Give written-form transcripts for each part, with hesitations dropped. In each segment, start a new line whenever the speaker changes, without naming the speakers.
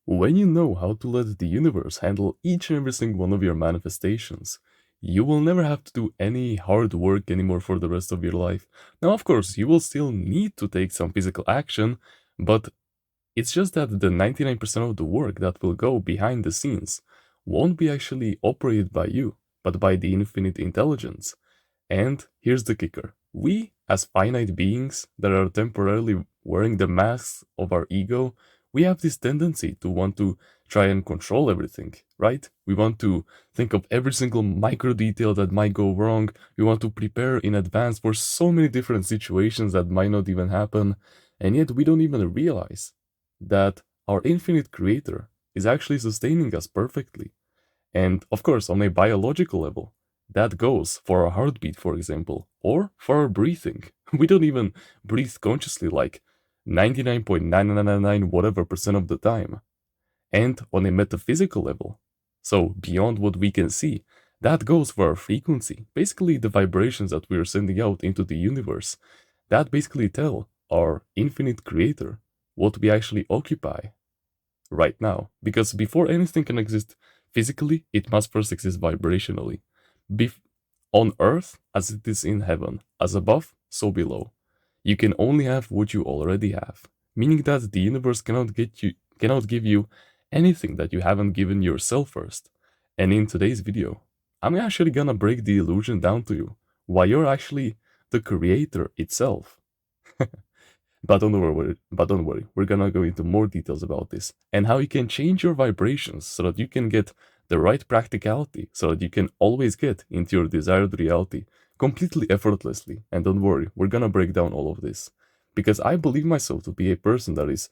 When you know how to let the universe handle each and every single one of your manifestations, you will never have to do any hard work anymore for the rest of your life. Now, of course, you will still need to take some physical action, but it's just that the 99% of the work that will go behind the scenes won't be actually operated by you, but by the infinite intelligence. And here's the kicker: we, as finite beings that are temporarily wearing the masks of our ego, we have this tendency to want to try and control everything, right? We want to think of every single micro detail that might go wrong. We want to prepare in advance for so many different situations that might not even happen. And yet we don't even realize that our infinite creator is actually sustaining us perfectly. And of course, on a biological level, that goes for our heartbeat, for example, or for our breathing. We don't even breathe consciously like 99.9999 whatever percent of the time. And on a metaphysical level, so beyond what we can see, that goes for our frequency, basically the vibrations that we are sending out into the universe. That basically tell our infinite creator what we actually occupy right now. Because before anything can exist physically, it must first exist vibrationally. Bef- on earth, as it is in heaven, as above, so below. You can only have what you already have, meaning that the universe cannot give you anything that you haven't given yourself first. And in today's video, I'm actually gonna break the illusion down to you, why you're actually the creator itself. But don't worry, we're gonna go into more details about this and how you can change your vibrations so that you can get the right practicality, so that you can always get into your desired reality completely effortlessly. And don't worry, we're gonna break down all of this because I believe myself to be a person that is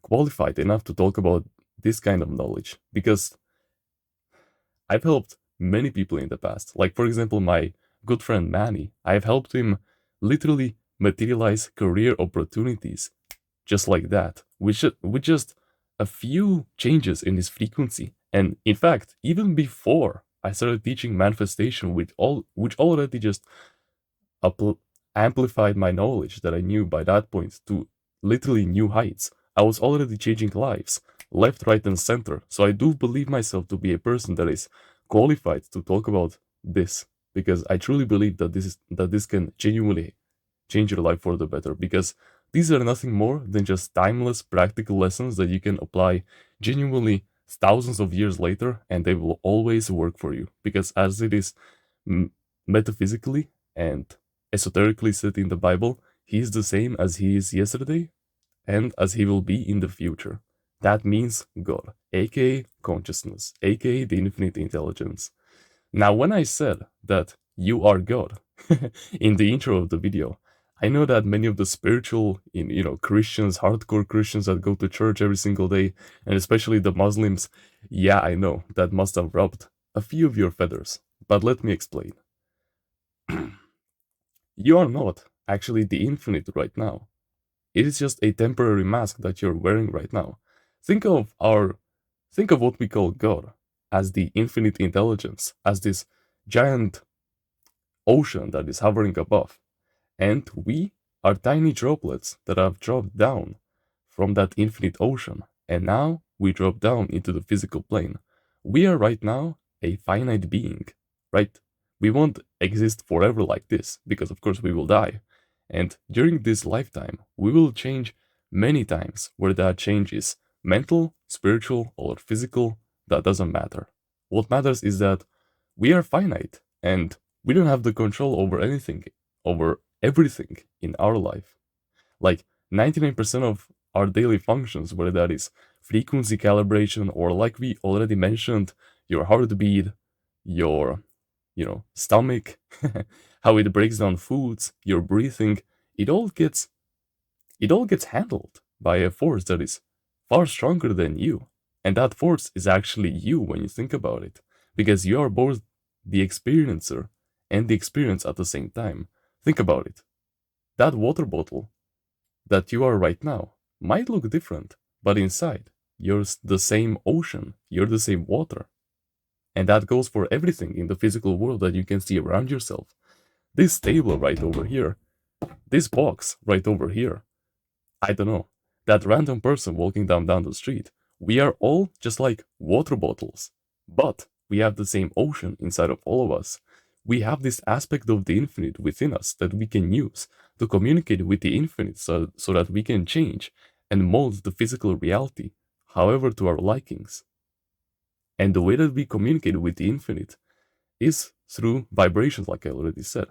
qualified enough to talk about this kind of knowledge because I've helped many people in the past. Like, for example, my good friend Manny, I've helped him literally materialize career opportunities just like that, with just a few changes in his frequency. And in fact, even before I started teaching manifestation, which already just appl- amplified my knowledge that I knew by that point to literally new heights. I was already changing lives, left, right, and center. So I do believe myself to be a person that is qualified to talk about this because I truly believe that this can genuinely change your life for the better because these are nothing more than just timeless practical lessons that you can apply genuinely thousands of years later and they will always work for you because as it is m- metaphysically and esoterically said in the Bible, he is the same as he is yesterday and as he will be in the future. That means God, aka consciousness, aka the infinite intelligence. Now, when I said that you are God in the intro of the video, I know that many of the spiritual, Christians, hardcore Christians that go to church every single day, and especially the Muslims, yeah, I know that must have rubbed a few of your feathers. But let me explain. You are not actually the infinite right now. It is just a temporary mask that you're wearing right now. Think of our think of what we call God as the infinite intelligence, as this giant ocean that is hovering above. And we are tiny droplets that have dropped down from that infinite ocean. And now we drop down into the physical plane. We are right now a finite being, right? We won't exist forever like this because, of course, we will die. And during this lifetime, we will change many times, where that change is mental, spiritual, or physical, that doesn't matter. What matters is that we are finite and we don't have the control over anything, over everything in our life. Like 99% of our daily functions, whether that is frequency calibration or, like we already mentioned, your heartbeat, your stomach, how it breaks down foods, your breathing, it all gets it all gets handled by a force that is far stronger than you. And that force is actually you when you think about it, because you are both the experiencer and the experience at the same time. Think about it. That water bottle that you are right now might look different, but inside, you're the same ocean, you're the same water. And that goes for everything in the physical world that you can see around yourself. This table right over here, this box right over here, I don't know, that random person walking down the street, We are all just like water bottles, but we have the same ocean inside of all of us. We have this aspect of the infinite within us that we can use to communicate with the infinite so that we can change and mold the physical reality, however, to our likings. And the way that we communicate with the infinite is through vibrations, like I already said.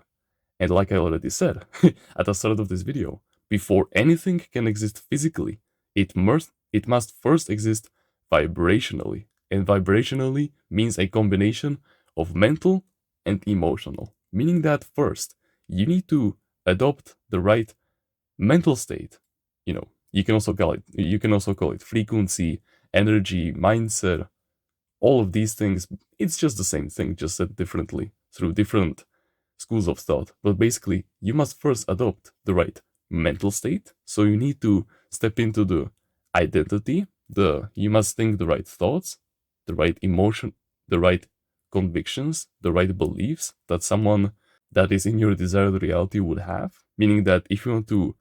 And like I already said at the start of this video, before anything can exist physically, it must first exist vibrationally. And vibrationally means a combination of mental and emotional, meaning that first you need to adopt the right mental state. You can also call it frequency, energy, mindset, all of these things. It's just the same thing, just said differently through different schools of thought. But basically, you must first adopt the right mental state. So you need to step into the identity, you must think the right thoughts, the right emotion, the right convictions, the right beliefs that someone that is in your desired reality would have. Meaning that if you want to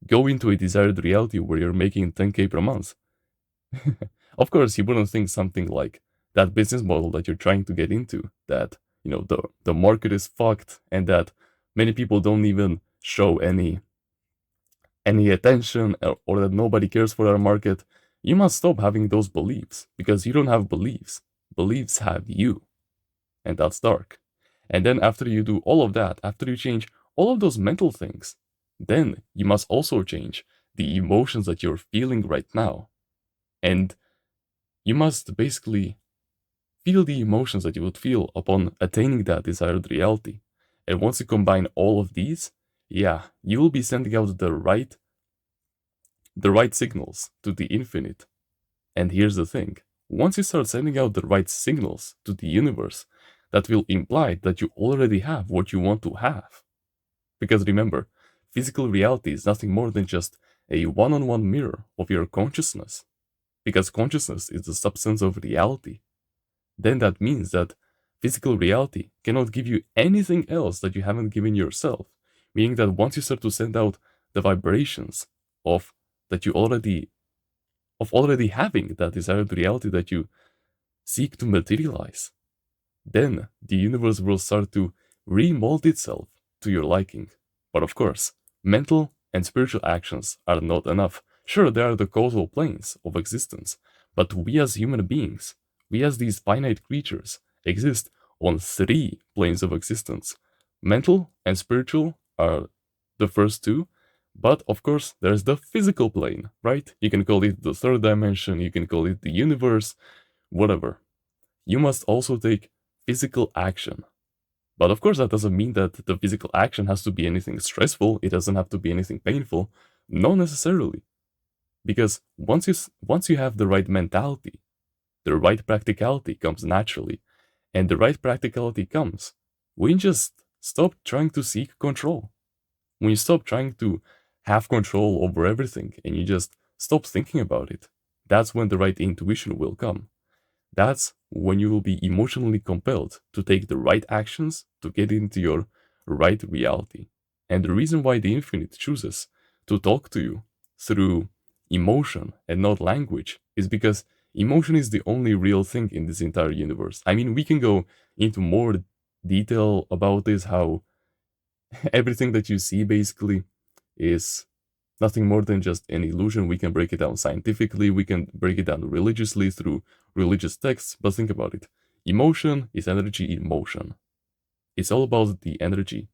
go into a desired reality where you're making 10K per month, of course, you wouldn't think something like that business model that you're trying to get into, that the market is fucked and that many people don't even show any attention, or that nobody cares for our market. You must stop having those beliefs, because you don't have beliefs. Beliefs have you, and that's dark. And then after you do all of that, after you change all of those mental things, then you must also change the emotions that you're feeling right now. And you must basically feel the emotions that you would feel upon attaining that desired reality. And once you combine all of these, yeah, you will be sending out the right signals to the infinite. And here's the thing. Once you start sending out the right signals to the universe, that will imply that you already have what you want to have. Because remember, physical reality is nothing more than just a one-on-one mirror of your consciousness. Because consciousness is the substance of reality. Then that means that physical reality cannot give you anything else that you haven't given yourself. Meaning that once you start to send out the vibrations of already having that desired reality that you seek to materialize, then the universe will start to remold itself to your liking. But of course, mental and spiritual actions are not enough. Sure, there are the causal planes of existence, but we as human beings, we as these finite creatures, exist on 3 planes of existence. Mental and spiritual are the first 2, but of course, there's the physical plane, right? You can call it the 3rd dimension, you can call it the universe, whatever. You must also take physical action. But of course, that doesn't mean that the physical action has to be anything stressful, it doesn't have to be anything painful. Not necessarily. Because once you have the right mentality, the right practicality comes naturally. And the right practicality comes when you just stop trying to seek control. When you stop trying to have control over everything and you just stop thinking about it, that's when the right intuition will come. That's when you will be emotionally compelled to take the right actions to get into your right reality. And the reason why the infinite chooses to talk to you through emotion and not language is because emotion is the only real thing in this entire universe. I mean, we can go into more detail about this, how everything that you see basically is nothing more than just an illusion. We can break it down scientifically, we can break it down religiously through religious texts, but think about it. Emotion is energy in motion. It's all about the energy,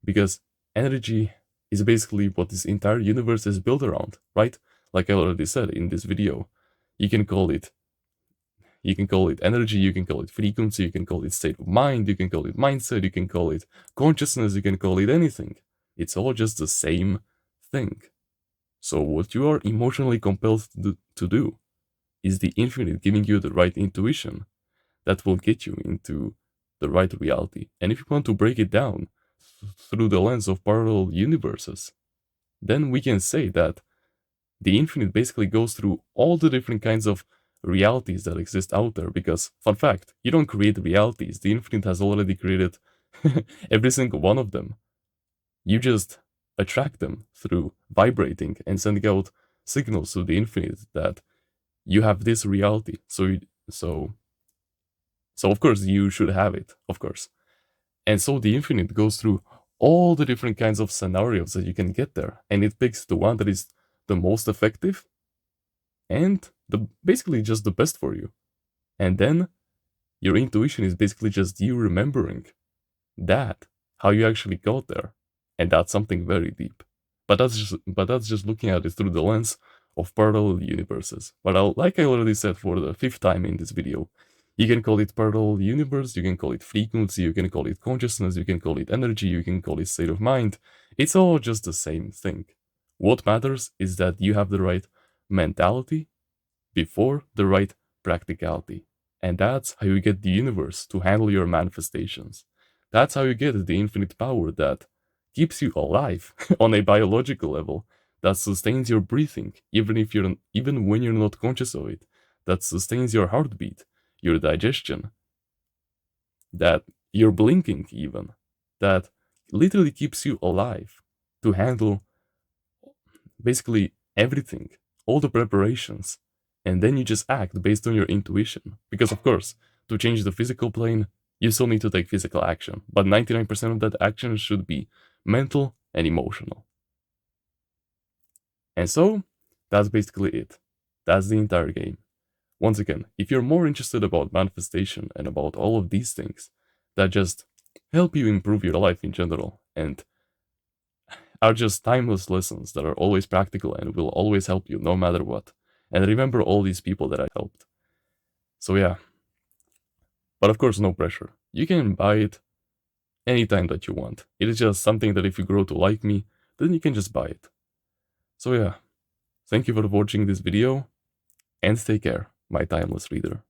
because energy is basically what this entire universe is built around, right? Like I already said in this video, you can call it energy, you can call it frequency, you can call it state of mind, you can call it mindset, you can call it consciousness, you can call it anything. It's all just the same thing. So what you are emotionally compelled to do is the infinite giving you the right intuition that will get you into the right reality. And if you want to break it down through the lens of parallel universes, then we can say that the infinite basically goes through all the different kinds of realities that exist out there. Because, fun fact, you don't create realities, the infinite has already created every single one of them. You just attract them through vibrating and sending out signals to the infinite that you have this reality. So of course you should have it, of course. And so the infinite goes through all the different kinds of scenarios that you can get there, and it picks the one that is the most effective and basically just the best for you. And then your intuition is basically just you remembering that, how you actually got there. And that's something very deep. But that's just looking at it through the lens of parallel universes. But like I already said for the 5th time in this video, you can call it parallel universe, you can call it frequency, you can call it consciousness, you can call it energy, you can call it state of mind. It's all just the same thing. What matters is that you have the right mentality before the right practicality. And that's how you get the universe to handle your manifestations. That's how you get the infinite power that keeps you alive on a biological level, that sustains your breathing even when you're not conscious of it, that sustains your heartbeat, your digestion, that you're blinking even, that literally keeps you alive to handle basically everything, all the preparations, and then you just act based on your intuition. Because of course, to change the physical plane, you still need to take physical action, but 99% of that action should be mental and emotional. And so, that's basically it. That's the entire game. Once again, if you're more interested about manifestation and about all of these things that just help you improve your life in general and are just timeless lessons that are always practical and will always help you no matter what. And remember all these people that I helped. So yeah. But of course, no pressure. You can buy it anytime that you want. It is just something that if you grow to like me, then you can just buy it. So yeah. Thank you for watching this video, and take care, my timeless reader.